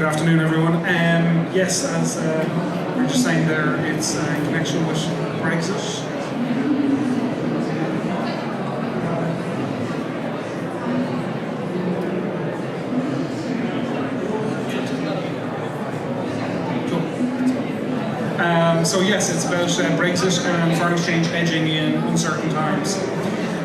afternoon, everyone. Yes, as we were just saying there, it's in connection with Brexit. So yes, it's about Brexit and foreign exchange hedging in uncertain times.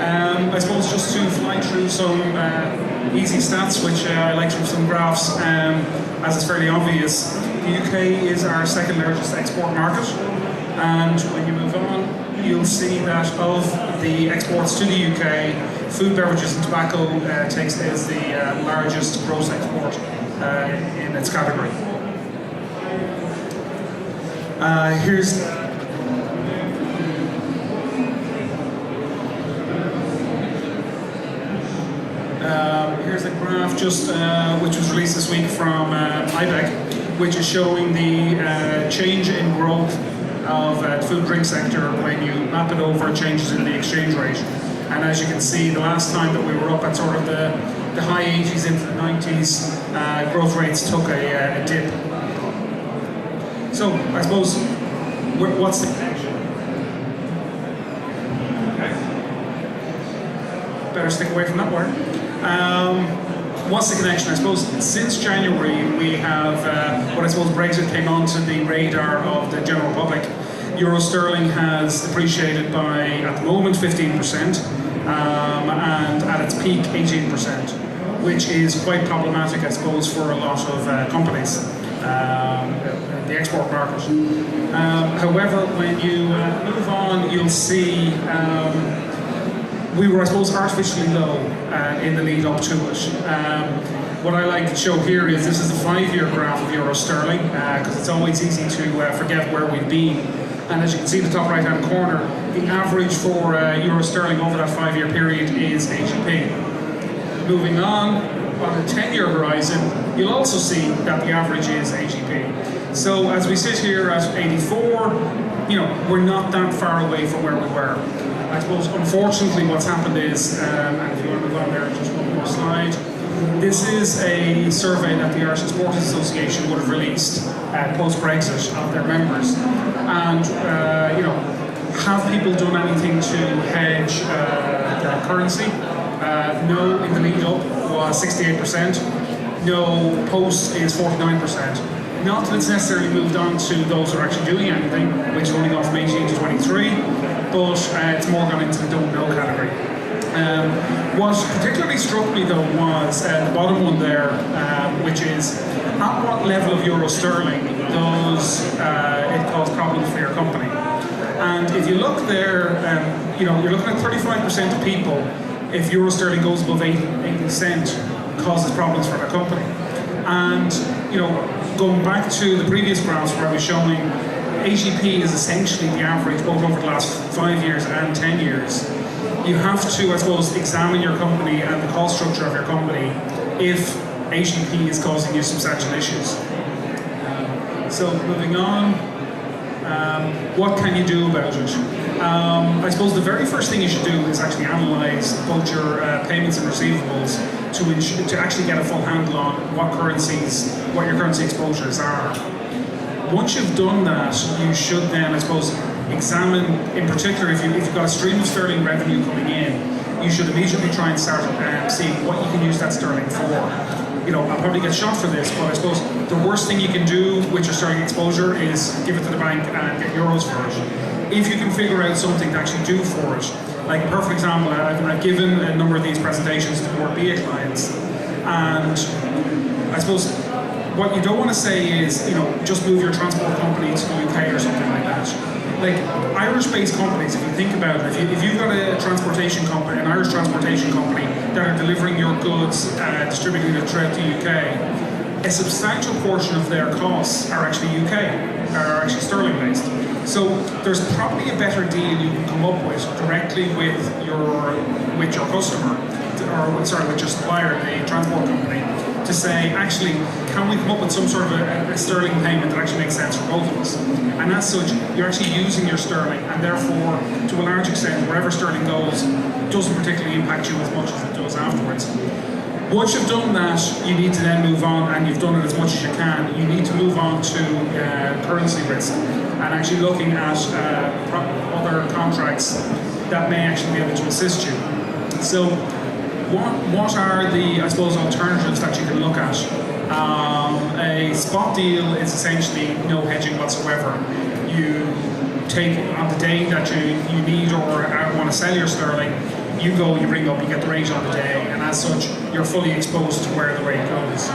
I suppose just to fly through some easy stats, which I like from some graphs, as it's fairly obvious. The UK is our second largest export market, and when you move on, you'll see that of the exports to the UK, food, beverages and tobacco is the largest gross export in its category. Here's a graph just which was released this week from IBEC, which is showing the change in growth of the food drink sector when you map it over changes in the exchange rate. And as you can see, the last time that we were up at sort of the high 80s into the 90s, growth rates took a dip. So I suppose, what's the connection? Okay. Better stick away from that word. What's the connection? I suppose since January we have what I suppose Brexit came onto the radar of the general public. Euro sterling has depreciated by, at the moment, 15%, and at its peak 18%, which is quite problematic, I suppose, for a lot of companies. The export market. However, when you move on, you'll see we were, I suppose, artificially low in the lead up to it. What I like to show here is this is a 5-year graph of euro sterling, because it's always easy to forget where we've been. And as you can see in the top right-hand corner, the average for euro sterling over that 5-year period is AGP. Moving on a 10-year horizon, you'll also see that the average is AGP. So as we sit here at 84, we're not that far away from where we were. I suppose, unfortunately, what's happened is, and if you want to move on there, just one more slide. This is a survey that the Irish Exporters Association would have released post-Brexit of their members. And, have people done anything to hedge their currency? No, in the lead up was 68%. No, post is 49%. Not that it's necessarily moved on to those who are actually doing anything, which have only gone from 18 to 23, but it's more gone into the don't know category. What particularly struck me though was the bottom one there, which is at what level of euro sterling does it cause problems for your company? And if you look there, you're looking at 35% of people, if euro sterling goes above 80 cent, causes problems for their company. And going back to the previous graphs where I was showing AGP is essentially the average both over the last 5 years and 10 years. You have to, I suppose, examine your company and the cost structure of your company if AGP is causing you substantial issues. So moving on, what can you do about it? I suppose the very first thing you should do is actually analyse both your payments and receivables to actually get a full handle on what your currency exposures are. Once you've done that, you should then, I suppose, examine, in particular, if you've got a stream of sterling revenue coming in, you should immediately try and start seeing what you can use that sterling for. I'll probably get shot for this, but I suppose the worst thing you can do with your sterling exposure is give it to the bank and get euros for it. If you can figure out something to actually do for it, like a perfect example, I've given a number of these presentations to more BA clients, and I suppose what you don't want to say is, just move your transport company to the UK or something like that. Like Irish-based companies, if you think about it, if you've got a transportation company, an Irish transportation company that are delivering your goods, distributing it throughout the UK, a substantial portion of their costs are actually are actually sterling-based. So there's probably a better deal you can come up with directly with your customer, with your supplier, the transport company, to say, actually, can we come up with some sort of a sterling payment that actually makes sense for both of us? And as such, you're actually using your sterling, and therefore, to a large extent, wherever sterling goes, doesn't particularly impact you as much as it does afterwards. Once you've done that, you need to then move on, and you've done it as much as you can. You need to move on to currency risk and actually looking at other contracts that may actually be able to assist you. So, what are the, I suppose, alternatives that you can look at? A spot deal is essentially no hedging whatsoever. You take on the day that you need or want to sell your sterling, you go, you ring up, you get the rate on the day, and as such, you're fully exposed to where the rate goes.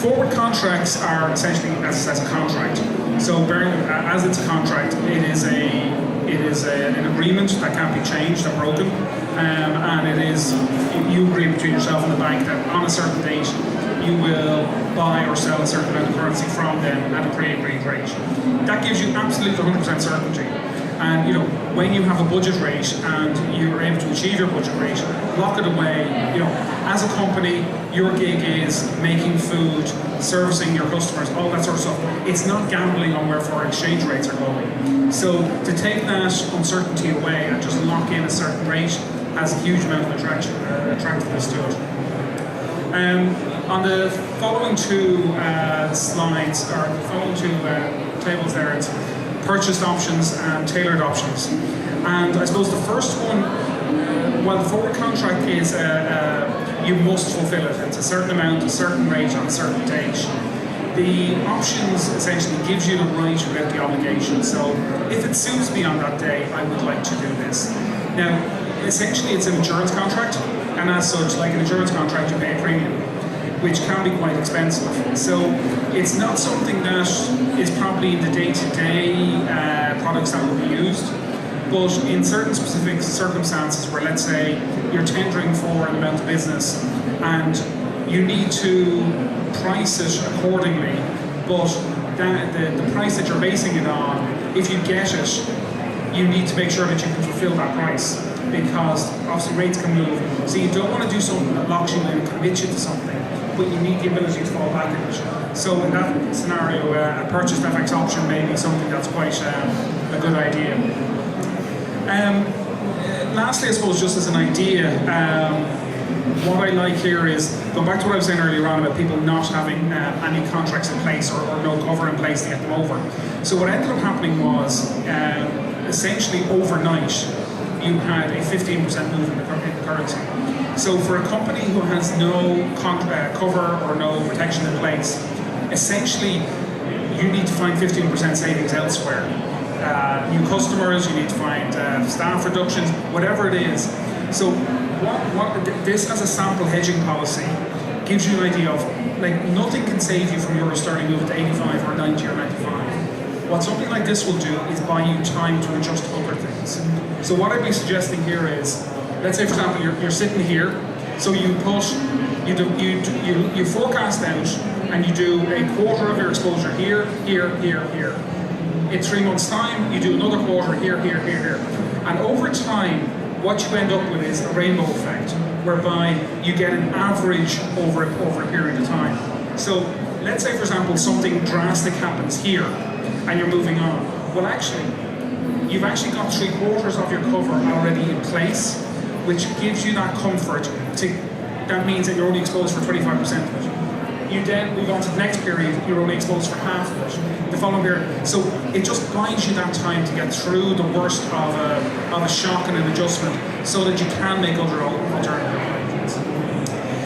Forward contracts are essentially as a contract. So, as it's a contract, it is an agreement that can't be changed or broken, and it is you agree between yourself and the bank that on a certain date you will buy or sell a certain amount of currency from them at a pre-agreed rate. That gives you absolute 100% certainty. And you know, when you have a budget rate and you're able to achieve your budget rate, lock it away. You know, as a company, your gig is making food, servicing your customers, all that sort of stuff. It's not gambling on where foreign exchange rates are going. So to take that uncertainty away and just lock in a certain rate has a huge amount of attractiveness to it. On the following two slides, or the following two tables there, it's purchased options and tailored options. And I suppose the first one, while the forward contract is, you must fulfill it. It's a certain amount, a certain rate on a certain date. The options essentially gives you the right without the obligation. So if it suits me on that day, I would like to do this. Now, essentially it's an insurance contract, and as such, like an insurance contract, you pay a premium, which can be quite expensive. So it's not something that is probably in the day-to-day products that will be used, but in certain specific circumstances where, let's say, you're tendering for an amount of business and you need to price it accordingly, but the price that you're basing it on, if you get it, you need to make sure that you can fulfill that price, because obviously rates can move. So you don't want to do something that locks you in and commits you to something, but you need the ability to fall back on it. So in that scenario, a purchased FX option may be something that's quite a good idea. Lastly, I suppose, just as an idea, what I like here is, going back to what I was saying earlier on about people not having any contracts in place or no cover in place to get them over. So what ended up happening was, essentially overnight, you had a 15% move in the currency. So for a company who has no cover or no protection in place, essentially you need to find 15% savings elsewhere. New customers, you need to find staff reductions, whatever it is. So this as a sample hedging policy gives you an idea of, like, nothing can save you from euro sterling moving to 85 or 90 or 95. What something like this will do is buy you time to adjust other things. So what I'd be suggesting here is, let's say for example you're sitting here, so you forecast out and you do a quarter of your exposure here, here, here, here. In 3 months' time, you do another quarter here, here, here, here. And over time, what you end up with is a rainbow effect, whereby you get an average over a period of time. So let's say, for example, something drastic happens here, and you're moving on. Well, actually, you've actually got 3/4 of your cover already in place, which gives you that comfort. That means that you're only exposed for 25% of it. You then move on to the next period, you're only exposed for half of it. The following period. So it just buys you that time to get through the worst of a shock and an adjustment, so that you can make other alternative arrangements.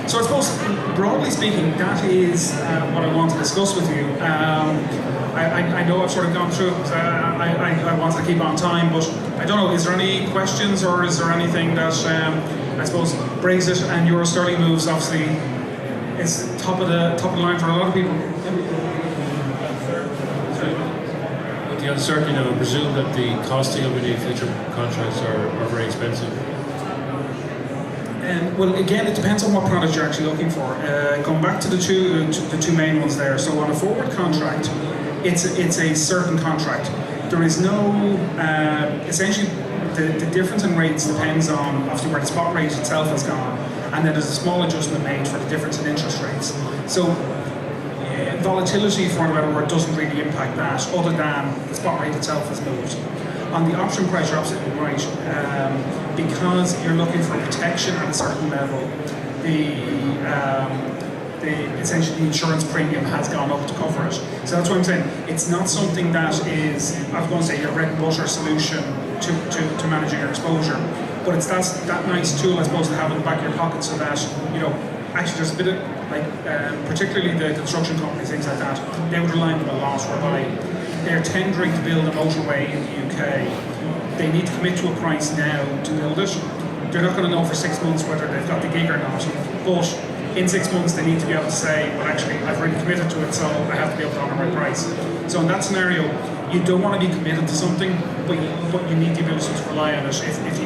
So I suppose, broadly speaking, that is what I want to discuss with you. I know I've sort of gone through it. I wanted to keep on time, but I don't know, is there any questions, or is there anything that, I suppose, Brexit and euro sterling moves, obviously, is top of the line for a lot of people. With the uncertainty, I would presume that the costing of any future contracts are very expensive. Well, again, it depends on what product you're actually looking for. Going back to the two main ones there. So on a forward contract, it's a certain contract. There is no essentially the difference in rates depends on obviously where the spot rate itself has gone, and then there's a small adjustment made for the difference in interest rates. So volatility, for want of a better word, doesn't really impact that, other than the spot rate itself has moved. On the option price, you're absolutely right. Because you're looking for protection at a certain level, essentially the insurance premium has gone up to cover it. So that's what I'm saying. It's not something that is, I was going to say, your bread and butter solution to managing your exposure, but it's that nice tool, I suppose, to have in the back of your pocket, so that, you know, actually there's a bit of, like, particularly the construction companies, things like that, they would rely on them a lot, whereby they're tendering to build a motorway in the UK. They need to commit to a price now to build it. They're not going to know for 6 months whether they've got the gig or not, but in 6 months they need to be able to say, well, actually, I've really committed to it, so I have to be able to honour my price. So in that scenario, you don't want to be committed to something, but you need the ability to rely on it if you